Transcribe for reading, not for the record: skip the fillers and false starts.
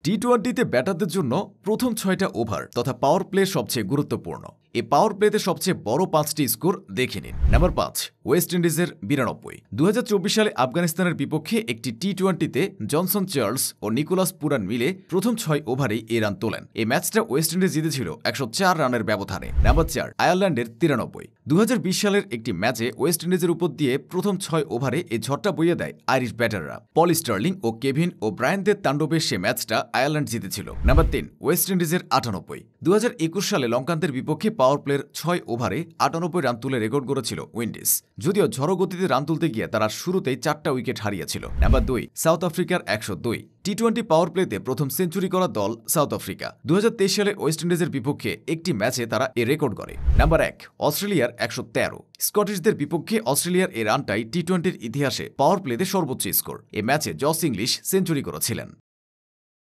টি-20তে ব্যাটারদের জন্য প্রথম 6টা ওভার তথা পাওয়ার প্লে সবচেয়ে গুরুত্বপূর্ণ। এই পাওয়ার প্লেতে সবচেয়ে বড় 5টি স্কোর দেখে নিন। নাম্বার 5, ওয়েস্ট ইন্ডিজের 92। 2024 সালে আফগানিস্তানের বিপক্ষে একটি টি-20তে জনসন চার্লস ও নিকোলাস পুরান মিলে প্রথম 6 ওভারেই এই রান তোলেন। এই ম্যাচটা ওয়েস্ট ইন্ডিজ জিতেছিল 104 রানের ব্যবধানে। নাম্বার 4, আয়ারল্যান্ডের 93। 2020 সালের একটি ম্যাচে ওয়েস্ট ইন্ডিজের উপর দিয়ে প্রথম 6 ওভারে এই ঝড়টা বইয়ে দেয় আইরিশ ব্যাটাররা। পল স্টার্লিং ও কেভিন ও ব্রায়ানদের তাণ্ডবে সে ম্যাচটা আয়ারল্যান্ড জিতেছিল। নাম্বার 3, ওয়েস্ট ইন্ডিজের 98। 2021 সালে লঙ্কানদের বিপক্ষে পাওয়ার প্লের 6 ওভারে 98 রান তুলে রেকর্ড করেছিল উইন্ডিজ। যদিও ঝড়ো গতিতে রান তুলতে গিয়ে তারা শুরুতেই 4টা উইকেট হারিয়েছিল। নাম্বার 2, সাউথ আফ্রিকার 102। টি-20 পাওয়ার প্লেতে প্রথম সেঞ্চুরি করা দল সাউথ আফ্রিকা। 2023 সালে ওয়েস্ট ইন্ডিজের বিপক্ষে একটি ম্যাচে তারা এ রেকর্ড করে। নাম্বার 1, অস্ট্রেলিয়ার 113। স্কটিশদের বিপক্ষে অস্ট্রেলিয়ার এই রানটাই টি-20র ইতিহাসে পাওয়ার প্লেতে সর্বোচ্চ স্কোর। এ ম্যাচে জস ইংলিশ সেঞ্চুরি করেছিলেন।